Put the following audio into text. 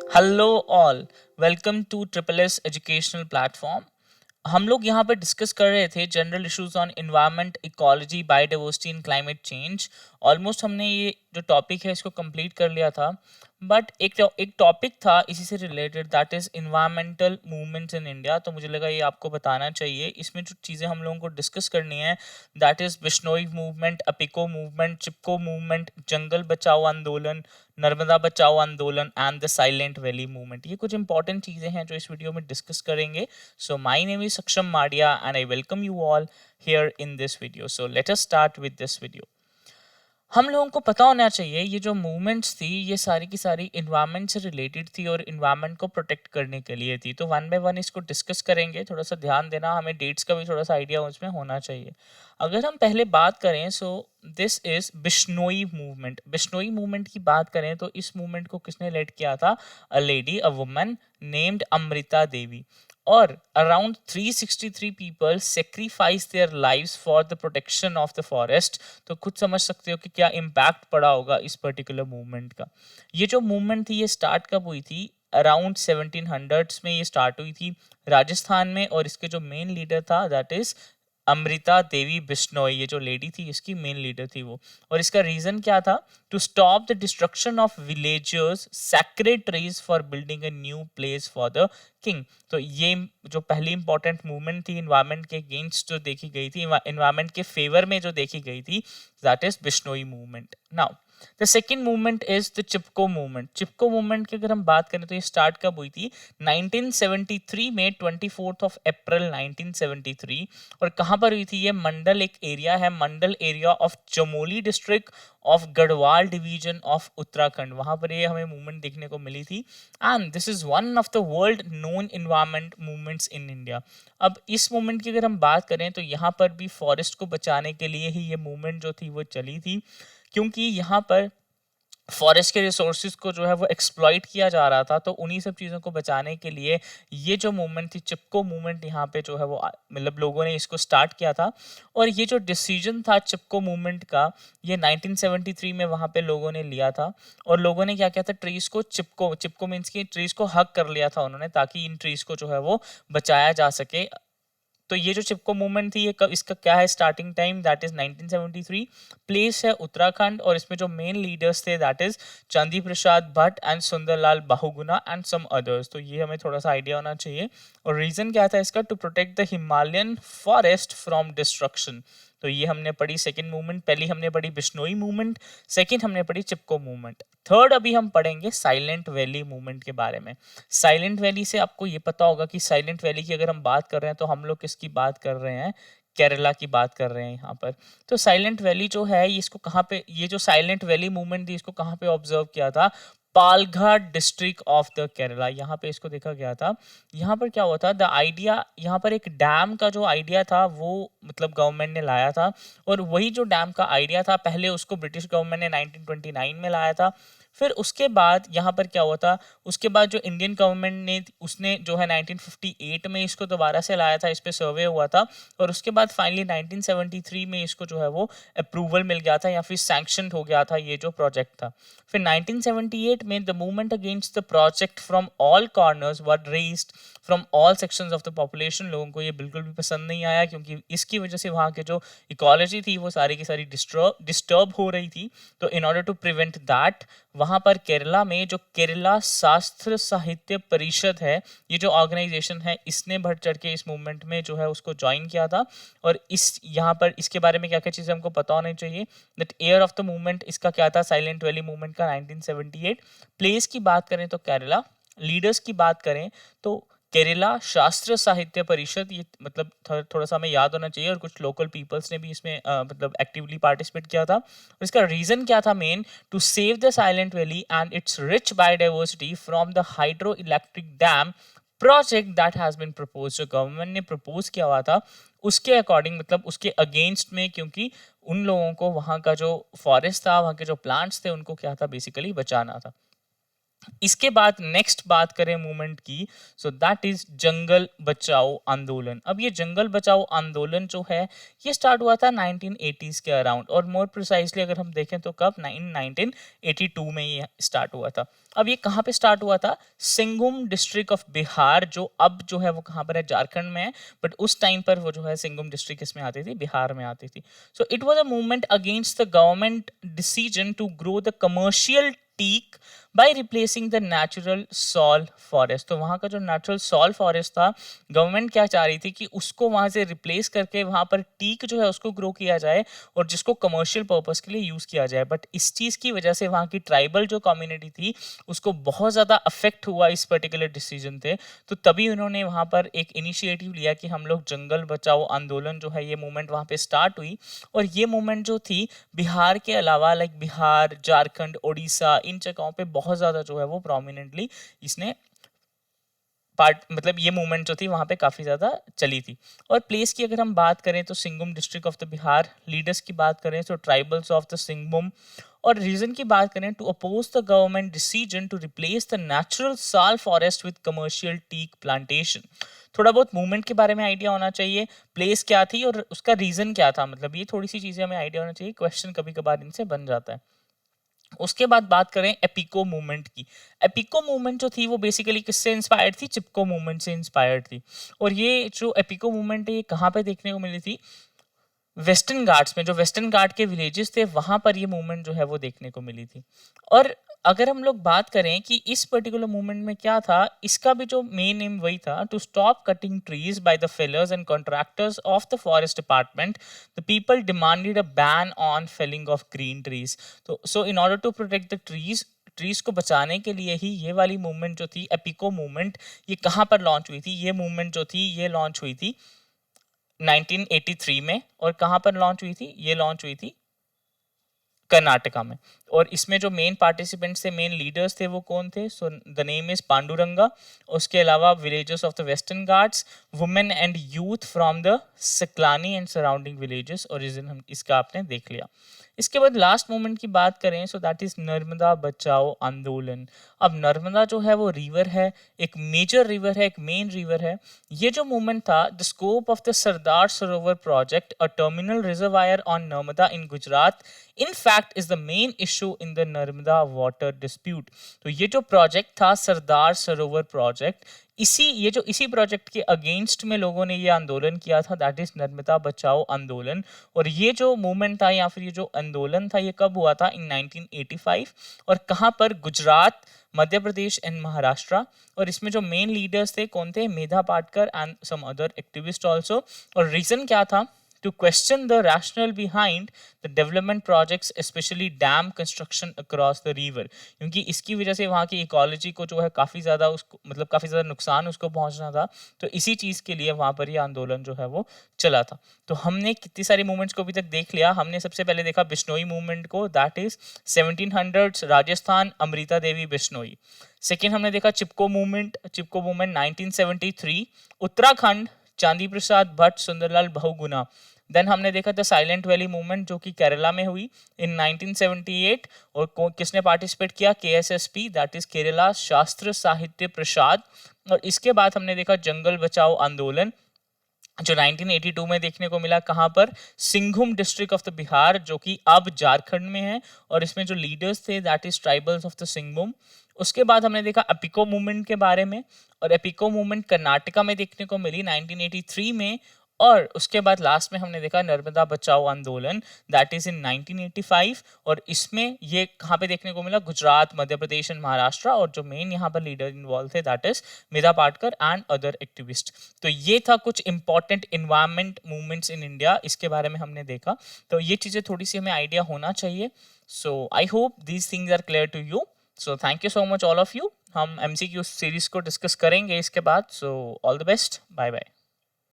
Hello all, welcome to triple S educational platform. हम लोग यहाँ पर डिस्कस कर रहे थे general issues on environment, ecology, biodiversity and climate change. Almost हमने ये जो टॉपिक है इसको कंप्लीट कर लिया था, बट एक टॉपिक था इसी से related, that is environmental movements in India. तो मुझे लगा ये आपको बताना चाहिए। इसमें जो चीज़ें हम लोगों को डिस्कस करनी है, that is Bishnoi movement, Appiko movement, Chipko movement, Jungle Bachao Andolan, Narmada Bachao Andolan and the Silent Valley movement. ये कुछ इंपॉर्टेंट चीज़ें हैं जो इस वीडियो में डिस्कस करेंगे। So my name is Saksham Madia and I welcome you all here in this video. So let us start with this video. हम लोगों को पता होना चाहिए ये जो मूवमेंट्स थी ये सारी की सारी इन्वायरमेंट से रिलेटेड थी और इन्वायरमेंट को प्रोटेक्ट करने के लिए थी। तो वन बाय वन इसको डिस्कस करेंगे। थोड़ा सा ध्यान देना, हमें डेट्स का भी थोड़ा सा आइडिया उसमें होना चाहिए। अगर हम पहले बात करें, so this is Bishnoi movement. Bishnoi movement की बात करें तो इस मूवमेंट को किसने लेड किया था? A lady, a woman named Amrita Devi. और around 363 people sacrifice their lives for the protection of the forest। तो खुद समझ सकते हो कि क्या इम्पैक्ट पड़ा होगा इस पर्टिकुलर मूवमेंट का। ये जो मूवमेंट थी ये स्टार्ट कब हुई थी? अराउंड 1700s में ये स्टार्ट हुई थी राजस्थान में, और इसके जो मेन लीडर था दैट इज अमृता देवी बिश्नोई। ये जो लेडी थी इसकी मेन लीडर थी वो। और इसका रीजन क्या था? To stop the destruction of villagers sacred trees for building a new place for the king. तो ये जो पहली इंपॉर्टेंट मूवमेंट थी इन्वायरमेंट के अगेंस्ट जो देखी गई थी, इन्वायरमेंट के फेवर में जो देखी गई थी, that is Bishnoi movement. Now the second movement is the Chipko movement. Chipko movement की अगर हम बात करें तो ये स्टार्ट कब हुई थी? 1973 में, 24 ऑफ अप्रैल 1973। और कहाँ पर हुई थी ये? मंडल एक एरिया है, Mandal area of Chamoli district of Garhwal division of Uttarakhand, वहां पर ये हमें मूवमेंट देखने को मिली थी। And this is one of the world known environment movements in India. अब इस मूवमेंट की अगर हम बात करें तो यहाँ पर भी फॉरेस्ट को बचाने के लिए ही ये मूवमेंट जो थी वो चली थी, क्योंकि यहाँ पर फॉरेस्ट के रिसोर्सेज को जो है वो एक्सप्लॉइट किया जा रहा था। तो उन्हीं सब चीज़ों को बचाने के लिए ये जो मूवमेंट थी, चिपको मूवमेंट, यहाँ पे जो है वो मतलब लोगों ने इसको स्टार्ट किया था। और ये जो डिसीजन था चिपको मूवमेंट का, ये 1973 में वहाँ पे लोगों ने लिया था। और लोगों ने क्या किया था? ट्रीज को चिपको, चिपको मीन्स की ट्रीज को हक कर लिया था उन्होंने, ताकि इन ट्रीज को जो है वो बचाया जा सके। तो ये जो चिपको मूवमेंट थी ये कब, इसका क्या है starting time? That is 1973। Place है उत्तराखंड, और इसमें जो मेन लीडर्स थे that is Chandi Prasad Bhatt and Sunderlal Bahuguna and some others. तो ये हमें थोड़ा सा आइडिया होना चाहिए। और रीजन क्या था इसका? To protect the Himalayan forest from destruction. तो ये हमने पढ़ी सेकंड मूवमेंट। पहली हमने पढ़ी बिश्नोई मूवमेंट, सेकंड हमने पढ़ी चिपको मूवमेंट। थर्ड अभी हम पढ़ेंगे साइलेंट वैली मूवमेंट के बारे में। साइलेंट वैली से आपको ये पता होगा कि साइलेंट वैली की अगर हम बात कर रहे हैं तो हम लोग किसकी बात कर रहे हैं? केरला की बात कर रहे हैं यहाँ पर। तो साइलेंट वैली जो है इसको कहाँ पे, ये जो साइलेंट वैली मूवमेंट थी इसको कहाँ पे ऑब्जर्व किया था? Palghat district of the Kerala, यहाँ पे इसको देखा गया था। यहाँ पर क्या हुआ था? द आइडिया, यहाँ पर एक डैम का जो आइडिया था वो मतलब गवर्नमेंट ने लाया था। और वही जो डैम का आइडिया था पहले उसको ब्रिटिश गवर्नमेंट ने 1929 में लाया था। फिर उसके बाद यहाँ पर क्या हुआ था? उसके बाद जो इंडियन गवर्नमेंट ने उसने जो है 1958 में इसको दोबारा से लाया था, इस पे सर्वे हुआ था। और उसके बाद फाइनली 1973 में इसको जो है वो अप्रूवल मिल गया था या फिर सैंक्शन हो गया था ये जो प्रोजेक्ट था। फिर 1978 में the movement against the project from all corners were raised from all sections of the population. लोगों को ये बिल्कुल भी पसंद नहीं आया, क्योंकि इसकी वजह से वहाँ के जो इकोलॉजी थी वो सारी की सारी डिस्टर्ब हो रही थी। तो in order to prevent that, वहाँ पर केरला में जो केरला शास्त्र साहित्य परिषद है, ये जो ऑर्गेनाइजेशन है, इसने बढ़ चढ़ के इस मूवमेंट में जो है उसको ज्वाइन किया था। और इस यहाँ पर इसके बारे में क्या क्या चीज़ें हमको पता होनी चाहिए। That year of the movement इसका क्या था? साइलेंट वैली मूवमेंट का 1978। प्लेस की बात करें तो केरला, लीडर्स की बात करें तो केरला शास्त्र साहित्य परिषद, ये मतलब थोड़ा सा हमें याद होना चाहिए। और कुछ लोकल पीपल्स ने भी इसमें मतलब एक्टिवली पार्टिसिपेट किया था। और इसका रीजन क्या था main? To save the Silent Valley and its rich biodiversity from the hydro electric dam project that has been propose. जो गवर्नमेंट ने प्रपोज किया हुआ था उसके अकॉर्डिंग, मतलब उसके अगेंस्ट में, क्योंकि उन लोगों को वहाँ का जो फॉरेस्ट था, वहाँ के जो प्लांट्स थे, उनको क्या था बेसिकली बचाना था। इसके बाद नेक्स्ट बात करें मूवमेंट की, सो दैट इज जंगल बचाओ आंदोलन। अब ये जंगल बचाओ आंदोलन जो है ये स्टार्ट हुआ था 1980s के अराउंड, और मोर प्रिसाइसली अगर हम देखें तो कब 1982 में ये स्टार्ट हुआ था। अब ये कहाँ पे स्टार्ट हुआ था? सिंगुम डिस्ट्रिक्ट ऑफ बिहार, जो अब जो है वो कहाँ पर है? झारखंड में है, बट उस टाइम पर वो जो है सिंगुम डिस्ट्रिक्ट किसमें आती थी? बिहार में आती थी। So it was a movement against the government decision to grow the commercial teak by replacing the natural sal forest. तो वहाँ का जो नेचुरल सॉल फॉरेस्ट था, गवर्नमेंट क्या चाह रही थी कि उसको वहाँ से रिप्लेस करके वहाँ पर टीक जो है उसको ग्रो किया जाए और जिसको कमर्शियल पर्पस के लिए यूज़ किया जाए। बट इस चीज़ की वजह से वहाँ की ट्राइबल जो कम्युनिटी थी उसको बहुत ज़्यादा अफेक्ट हुआ इस पर्टिकुलर डिसीजन से। तो तभी उन्होंने वहाँ पर एक इनिशिएटिव लिया कि हम लोग जंगल बचाओ आंदोलन जो है ये मूवमेंट वहाँ पे स्टार्ट हुई। और ये मूवमेंट जो थी बिहार के अलावा लाइक बिहार, झारखंड, उड़ीसा, इन जगहों पे बहुत ज़्यादा जो है वो प्रोमिनेंटली इसने पार्ट, मतलब ये मूवमेंट जो थी वहाँ पे काफ़ी ज़्यादा चली थी। और प्लेस की अगर हम बात करें तो Singhbhum district of the Bihar, leaders की बात करें तो ट्राइबल्स ऑफ द सिंगुम, और रीजन की बात करें to oppose the government decision to replace the natural sal forest with commercial teak plantation. थोड़ा बहुत मूवमेंट के बारे में आइडिया होना चाहिए, प्लेस क्या थी और उसका रीजन क्या था, मतलब ये थोड़ी सी चीज़ें हमें आइडिया होना चाहिए, क्वेश्चन कभी कभार इनसे बन जाता है। उसके बाद बात करें एपिको मूवमेंट की। एपिको मूवमेंट जो थी वो बेसिकली किससे इंस्पायर्ड थी? चिपको मूवमेंट से इंस्पायर्ड थी। और ये जो एपिको मूवमेंट है ये कहाँ पे देखने को मिली थी? वेस्टर्न घाट्स में, जो वेस्टर्न घाट के विलेजेस थे वहां पर ये मूवमेंट जो है वो देखने को मिली थी। और अगर हम लोग बात करें कि इस पर्टिकुलर मूवमेंट में क्या था, इसका भी जो मेन एम वही था, to stop cutting trees by the fellers and contractors of the forest department. The people demanded a ban on felling of green trees. तो so in order to protect the trees को बचाने के लिए ही ये वाली movement जो थी Appiko movement, ये कहाँ पर लॉन्च हुई थी? ये मूवमेंट जो थी ये लॉन्च हुई थी 1983 में। और कहाँ पर लॉन्च हुई थी? ये लॉन्च हुई थी कर्नाटका में। और इसमें जो मेन पार्टिसिपेंट्स थे, मेन लीडर्स थे, वो कौन थे? So the name is Panduranga. उसके अलावा villages of the western Ghats, women and youth from the Saklani and surrounding villages. और रीजन हम इसका आपने देख लिया। इसके बाद लास्ट मोमेंट की बात करें so that is Narmada Bachao आंदोलन। अब नर्मदा जो है वो रिवर है, एक मेजर रिवर है, एक मेन रिवर है। ये जो मूवमेंट था, the scope of the Sardar Sarovar project, a terminal reservoir on Narmada in Gujarat, in fact is the main issue in the Narmada water dispute. तो ये जो प्रोजेक्ट था सरदार सरोवर प्रोजेक्ट, इसी प्रोजेक्ट के अगेंस्ट में लोगों ने ये आंदोलन किया था, दैट इज नर्मदा बचाओ आंदोलन। और ये जो मूवमेंट था या फिर ये जो आंदोलन था ये कब हुआ था? इन 1985। और कहाँ पर? गुजरात, मध्य प्रदेश एंड महाराष्ट्र। और इसमें जो मेन लीडर्स थे कौन थे? Medha Patkar and some other activist also. और रीजन क्या था? to question the rationale behind the development projects, especially dam construction across the river। क्योंकि इसकी वजह से वहाँ की इकोलॉजी को जो है काफ़ी ज़्यादा उसको, मतलब काफ़ी ज़्यादा नुकसान उसको पहुँचना था। तो इसी चीज़ के लिए वहाँ पर ये आंदोलन जो है वो चला था। तो हमने कितनी सारी मूवमेंट्स को अभी तक देख लिया। हमने सबसे पहले देखा बिश्नोई मूवमेंट को, that is 1700s Rajasthan, Amrita Devi Bishnoi. Second हमने देखा चिपको मूवमेंट 1973 उत्तराखंड, चांदी प्रसाद भट्ट, सुंदरलाल बहुगुणा। देन हमने देखा था साइलेंट वैली मूवमेंट जो कि केरला में हुई इन 1978। और किसने पार्टिसिपेट किया? KSSP, दैट इज केरला शास्त्र साहित्य प्रसाद। और इसके बाद हमने देखा जंगल बचाओ आंदोलन जो 1982 में देखने को मिला। कहाँ पर? सिंघुम डिस्ट्रिक्ट ऑफ द बिहार, जो कि अब झारखंड में है। और इसमें जो लीडर्स थे that is tribals of the Singhbhum. उसके बाद हमने देखा एपिको मूवमेंट के बारे में, और एपिको मूवमेंट कर्नाटका में देखने को मिली 1983 में। और उसके बाद लास्ट में हमने देखा नर्मदा बचाओ आंदोलन, दैट इज इन 1985। और इसमें ये कहाँ पे देखने को मिला? गुजरात, मध्य प्रदेश एंड महाराष्ट्र। और जो मेन यहाँ पर लीडर इन्वॉल्व थे that is Medha Patkar and other activist. तो ये था कुछ important environment movements in India, इसके बारे में हमने देखा। तो ये चीज़ें थोड़ी सी हमें आइडिया होना चाहिए। So I hope these things are clear to you. So thank you so much all of you. हम MCQ सीरीज को डिस्कस करेंगे इसके बाद। So all the best, bye bye.